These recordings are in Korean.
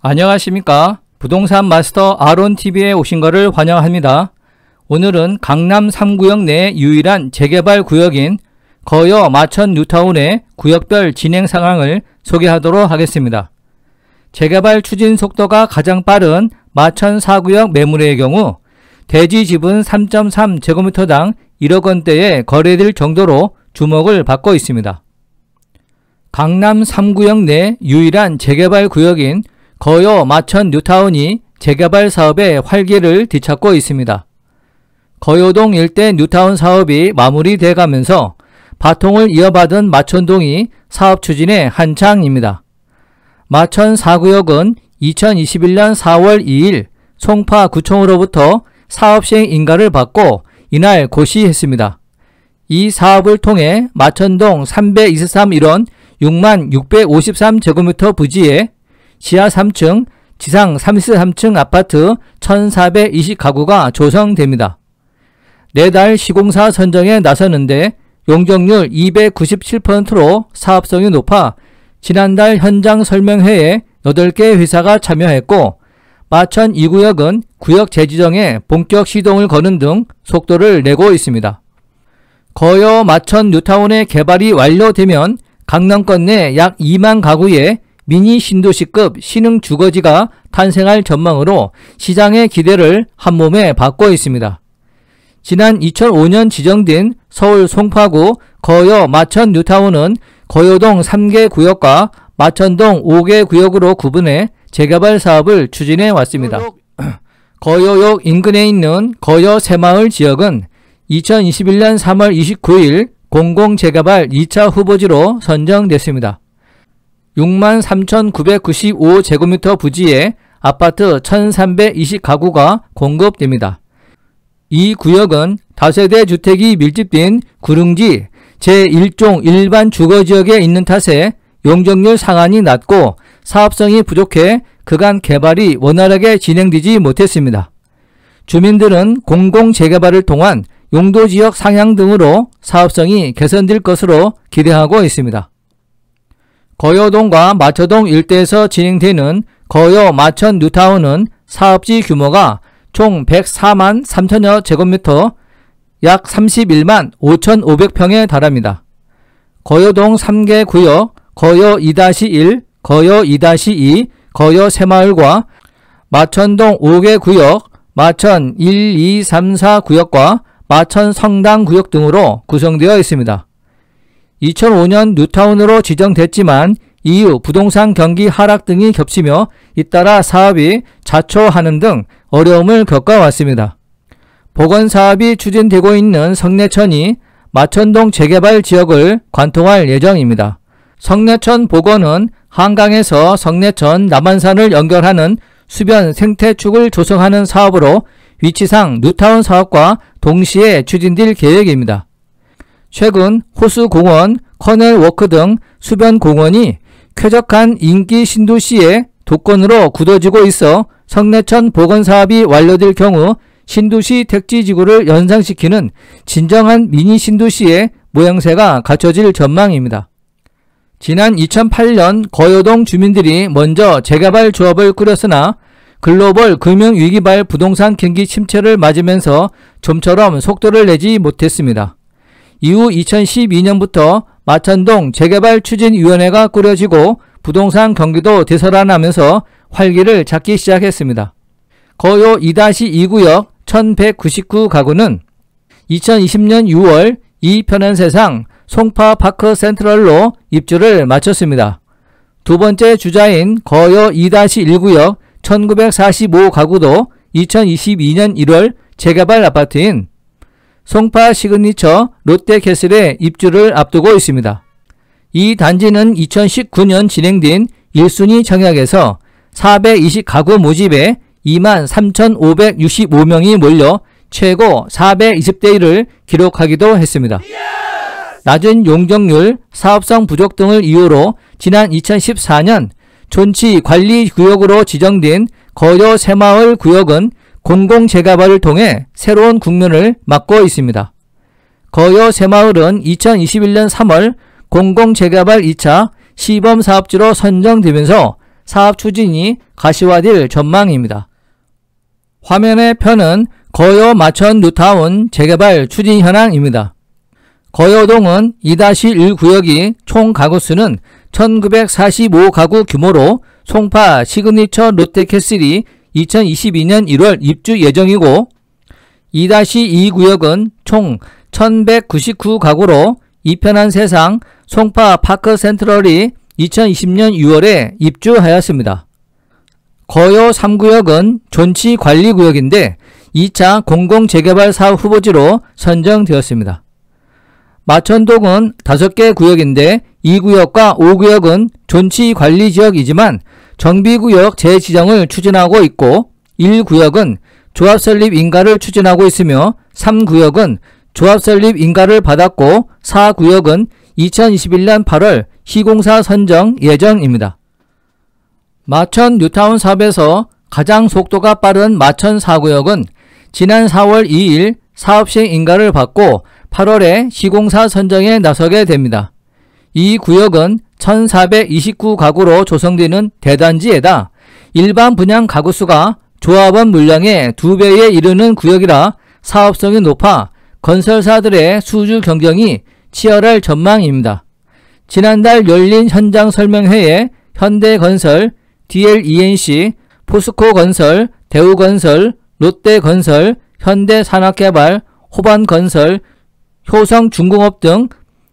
안녕하십니까. 부동산 마스터 아론TV에 오신 것을 환영합니다. 오늘은 강남 3구역 내 유일한 재개발 구역인 거여 마천 뉴타운의 구역별 진행 상황을 소개하도록 하겠습니다. 재개발 추진 속도가 가장 빠른 마천 4구역 매물의 경우 대지 지분 3.3제곱미터당 1억 원대에 거래될 정도로 주목을 받고 있습니다. 강남 3구역 내 유일한 재개발 구역인 거여 마천 뉴타운이 재개발 사업의 활기를 뒤찾고 있습니다. 거여동 일대 뉴타운 사업이 마무리돼 가면서 바통을 이어받은 마천동이 사업 추진에 한창입니다. 마천 4구역은 2021년 4월 2일 송파구청으로부터 사업시행 인가를 받고 이날 고시했습니다. 이 사업을 통해 마천동 323일원 6653제곱미터 부지에 지하 3층, 지상 33층 아파트 1420가구가 조성됩니다. 내달 시공사 선정에 나서는데 용적률 297%로 사업성이 높아 지난달 현장 설명회에 8개 회사가 참여했고 마천 2구역은 구역 재지정에 본격 시동을 거는 등 속도를 내고 있습니다. 거여 마천 뉴타운의 개발이 완료되면 강남권 내 약 2만 가구의 미니 신도시급 신흥 주거지가 탄생할 전망으로 시장의 기대를 한몸에 받고 있습니다. 지난 2005년 지정된 서울 송파구 거여 마천 뉴타운은 거여동 3개 구역과 마천동 5개 구역으로 구분해 재개발 사업을 추진해 왔습니다. 거여역 인근에 있는 거여 새마을 지역은 2021년 3월 29일 공공재개발 2차 후보지로 선정됐습니다. 63,995제곱미터 부지에 아파트 1320가구가 공급됩니다. 이 구역은 다세대 주택이 밀집된 구릉지 제1종 일반 주거지역에 있는 탓에 용적률 상한이 낮고 사업성이 부족해 그간 개발이 원활하게 진행되지 못했습니다. 주민들은 공공재개발을 통한 용도지역 상향 등으로 사업성이 개선될 것으로 기대하고 있습니다. 거여동과 마천동 일대에서 진행되는 거여 마천 뉴타운은 사업지 규모가 총 104만 3천여 제곱미터 약 31만 5,500평에 달합니다. 거여동 3개 구역 거여 2-1, 거여 2-2, 거여 새마을과 마천동 5개 구역 마천 1, 2, 3, 4구역과 마천 성당구역 등으로 구성되어 있습니다. 2005년 뉴타운으로 지정됐지만 이후 부동산 경기 하락 등이 겹치며 잇따라 사업이 자초하는 등 어려움을 겪어왔습니다. 복원사업이 추진되고 있는 성내천이 마천동 재개발 지역을 관통할 예정입니다. 성내천 복원은 한강에서 성내천 남한산을 연결하는 수변 생태축을 조성하는 사업으로 위치상 뉴타운 사업과 동시에 추진될 계획입니다. 최근 호수공원, 커넬워크 등 수변공원이 쾌적한 인기 신도시의 도권으로 굳어지고 있어 성내천 복원사업이 완료될 경우 신도시 택지지구를 연상시키는 진정한 미니 신도시의 모양새가 갖춰질 전망입니다. 지난 2008년 거여동 주민들이 먼저 재개발 조합을 꾸렸으나 글로벌 금융위기발 부동산 경기 침체를 맞으면서 좀처럼 속도를 내지 못했습니다. 이후 2012년부터 마천동 재개발 추진위원회가 꾸려지고 부동산 경기도 되살아나면서 활기를 찾기 시작했습니다. 거여 2-2구역 1199가구는 2020년 6월 이 편한 세상 송파파크 센트럴로 입주를 마쳤습니다. 두 번째 주자인 거여 2-1구역 1945가구도 2022년 1월 재개발 아파트인 송파 시그니처 롯데캐슬에 입주를 앞두고 있습니다. 이 단지는 2019년 진행된 1순위 청약에서 420가구 모집에 23,565명이 몰려 최고 420대1을 기록하기도 했습니다. 낮은 용적률, 사업성 부족 등을 이유로 지난 2014년 존치관리구역으로 지정된 거여 새마을 구역은 공공재개발을 통해 새로운 국면을 맞고 있습니다. 거여 새마을은 2021년 3월 공공재개발 2차 시범사업지로 선정되면서 사업 추진이 가시화될 전망입니다. 화면의 편은 거여 마천 뉴타운 재개발 추진 현황입니다. 거여동은 2-1 구역이 총 가구수는 1945가구 규모로 송파 시그니처 롯데캐슬이 2022년 1월 입주 예정이고 2-2 구역은 총 1199가구로 이편한 세상 송파 파크센트럴이 2020년 6월에 입주하였습니다. 거여 3구역은 존치관리구역인데 2차 공공재개발 사업 후보지로 선정되었습니다. 마천동은 5개 구역인데 2구역과 5구역은 존치관리지역이지만 정비구역 재지정을 추진하고 있고 1구역은 조합설립 인가를 추진하고 있으며 3구역은 조합설립 인가를 받았고 4구역은 2021년 8월 시공사 선정 예정입니다. 마천 뉴타운 사업에서 가장 속도가 빠른 마천 4구역은 지난 4월 2일 사업시행 인가를 받고 8월에 시공사 선정에 나서게 됩니다. 이 구역은 1429가구로 조성되는 대단지에다 일반 분양 가구수가 조합원 물량의 2배에 이르는 구역이라 사업성이 높아 건설사들의 수주 경쟁이 치열할 전망입니다. 지난달 열린 현장 설명회에 현대건설, DLENC, 포스코건설, 대우건설, 롯데건설, 현대산업개발, 호반건설, 효성중공업 등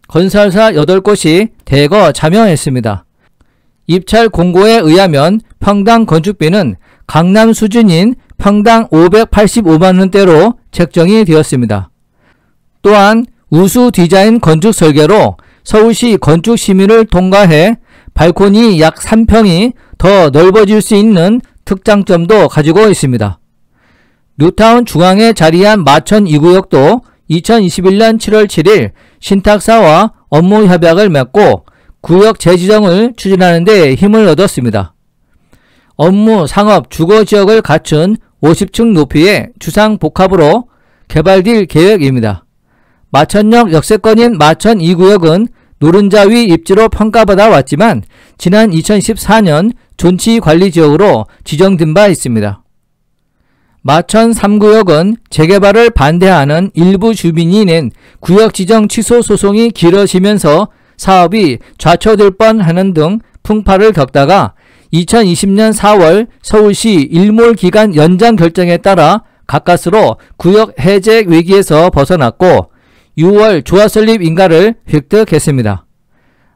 건설사 8곳이 대거 참여했습니다. 입찰 공고에 의하면 평당 건축비는 강남 수준인 평당 585만원대로 책정이 되었습니다. 또한 우수 디자인 건축 설계로 서울시 건축심의를 통과해 발코니 약 3평이 더 넓어질 수 있는 특장점도 가지고 있습니다. 뉴타운 중앙에 자리한 마천 2구역도 2021년 7월 7일 신탁사와 업무 협약을 맺고 구역 재지정을 추진하는 데 힘을 얻었습니다. 업무, 상업, 주거지역을 갖춘 50층 높이의 주상복합으로 개발될 계획입니다. 마천역 역세권인 마천 2구역은 노른자 위 입지로 평가받아 왔지만 지난 2014년 존치관리지역으로 지정된 바 있습니다. 마천 3구역은 재개발을 반대하는 일부 주민이 낸 구역 지정 취소 소송이 길어지면서 사업이 좌초될 뻔하는 등 풍파를 겪다가 2020년 4월 서울시 일몰 기간 연장 결정에 따라 가까스로 구역 해제 위기에서 벗어났고 6월 조합설립 인가를 획득했습니다.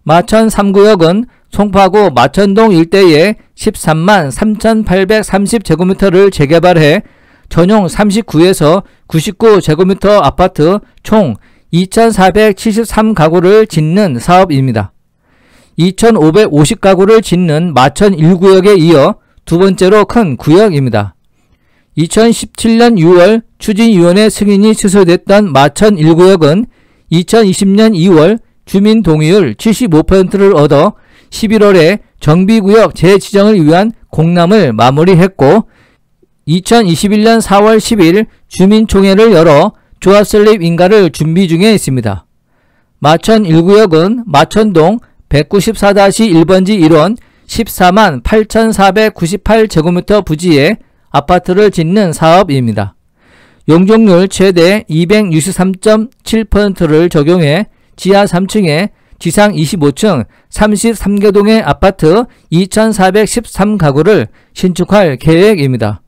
마천 3구역은 송파구 마천동 일대에 13만 3,830제곱미터를 재개발해 전용 39에서 99제곱미터 아파트 총 2,473가구를 짓는 사업입니다. 2,550가구를 짓는 마천 1구역에 이어 두 번째로 큰 구역입니다. 2017년 6월 추진위원회 승인이 취소됐던 마천 1구역은 2020년 2월 주민 동의율 75%를 얻어 11월에 정비구역 재지정을 위한 공람을 마무리했고 2021년 4월 10일 주민총회를 열어 조합설립 인가를 준비 중에 있습니다. 마천 1구역은 마천동 194-1번지 1원 14만 8,498제곱미터 부지에 아파트를 짓는 사업입니다. 용적률 최대 263.7%를 적용해 지하 3층에 지상 25층 33개 동의 아파트 2,413가구를 신축할 계획입니다.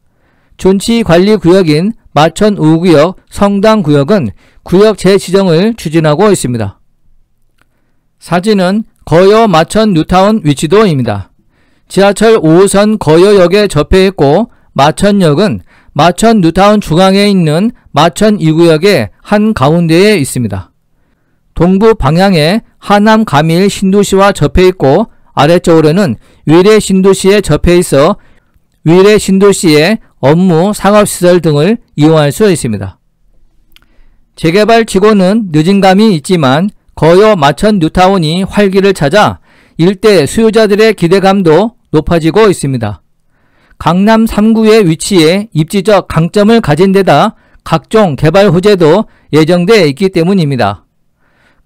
존치관리구역인 마천 5구역 성당구역은 구역 재지정을 추진하고 있습니다. 사진은 거여 마천 뉴타운 위치도입니다. 지하철 5호선 거여역에 접해 있고 마천역은 마천 뉴타운 중앙에 있는 마천 2구역의 한가운데에 있습니다. 동부 방향에 하남 가밀 신도시와 접해 있고 아래쪽으로는 위례 신도시에 접해 있어 위례 신도시의 업무, 상업시설 등을 이용할 수 있습니다. 재개발 치고는 늦은 감이 있지만 거여 마천 뉴타운이 활기를 찾아 일대 수요자들의 기대감도 높아지고 있습니다. 강남 3구의 위치에 입지적 강점을 가진 데다 각종 개발 호재도 예정되어 있기 때문입니다.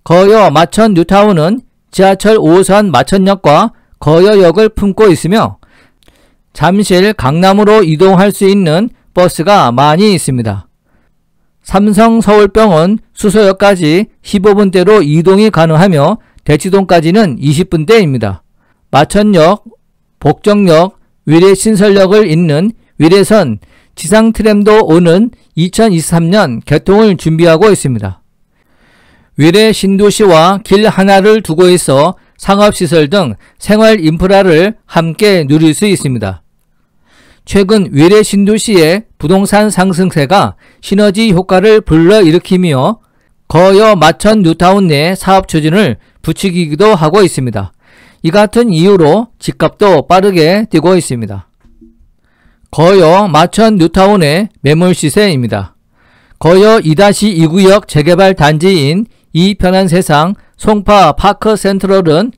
거여 마천 뉴타운은 지하철 5호선 마천역과 거여역을 품고 있으며 잠실, 강남으로 이동할 수 있는 버스가 많이 있습니다. 삼성 서울병원 수서역까지 15분대로 이동이 가능하며 대치동까지는 20분대입니다. 마천역, 복정역, 위례신설역을 잇는 위례선 지상트램도 오는 2023년 개통을 준비하고 있습니다. 위례 신도시와 길 하나를 두고 있어 상업시설 등 생활 인프라를 함께 누릴 수 있습니다. 최근 위례 신도시의 부동산 상승세가 시너지 효과를 불러일으키며 거여 마천 뉴타운 내 사업 추진을 부추기기도 하고 있습니다. 이 같은 이유로 집값도 빠르게 뛰고 있습니다. 거여 마천 뉴타운의 매물 시세입니다. 거여 2-2구역 재개발 단지인 이 편한 세상 송파 파크 센트럴은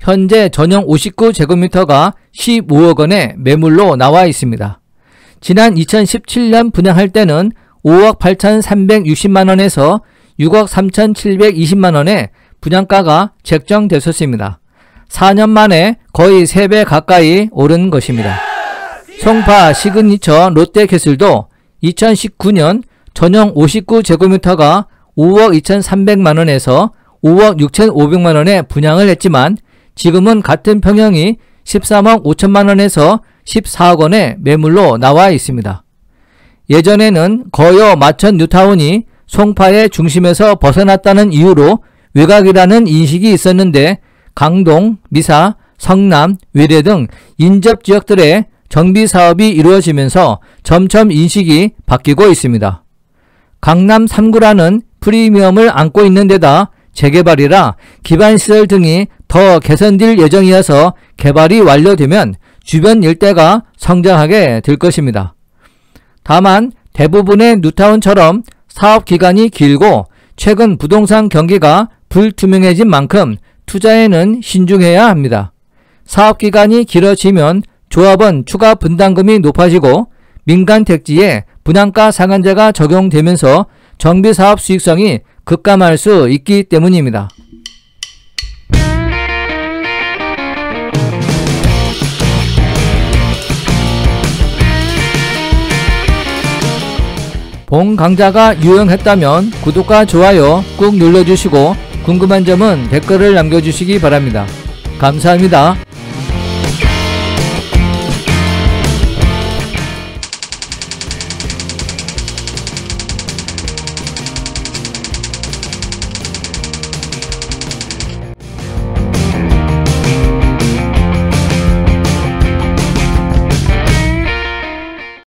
현재 전용 59제곱미터가 15억 원의 매물로 나와 있습니다. 지난 2017년 분양할 때는 5억 8,360만원에서 6억 3,720만원의 분양가가 책정됐었습니다. 4년 만에 거의 3배 가까이 오른 것입니다. 송파 시그니처 롯데캐슬도 2019년 전용 59제곱미터가 5억 2,300만원에서 5억 6,500만원에 분양을 했지만 지금은 같은 평형이 13억 5천만원에서 14억 원의 매물로 나와 있습니다. 예전에는 거여 마천 뉴타운이 송파의 중심에서 벗어났다는 이유로 외곽이라는 인식이 있었는데 강동, 미사, 성남, 위례 등 인접 지역들의 정비 사업이 이루어지면서 점점 인식이 바뀌고 있습니다. 강남 3구라는 프리미엄을 안고 있는 데다 재개발이라 기반시설 등이 더 개선될 예정이어서 개발이 완료되면 주변 일대가 성장하게 될 것입니다. 다만 대부분의 뉴타운처럼 사업기간이 길고 최근 부동산 경기가 불투명해진 만큼 투자에는 신중해야 합니다. 사업기간이 길어지면 조합원 추가 분담금이 높아지고 민간 택지에 분양가 상한제가 적용되면서 정비사업 수익성이 급감할 수 있기 때문입니다. 본 강좌가 유용했다면 구독과 좋아요 꾹 눌러주시고 궁금한 점은 댓글을 남겨주시기 바랍니다. 감사합니다.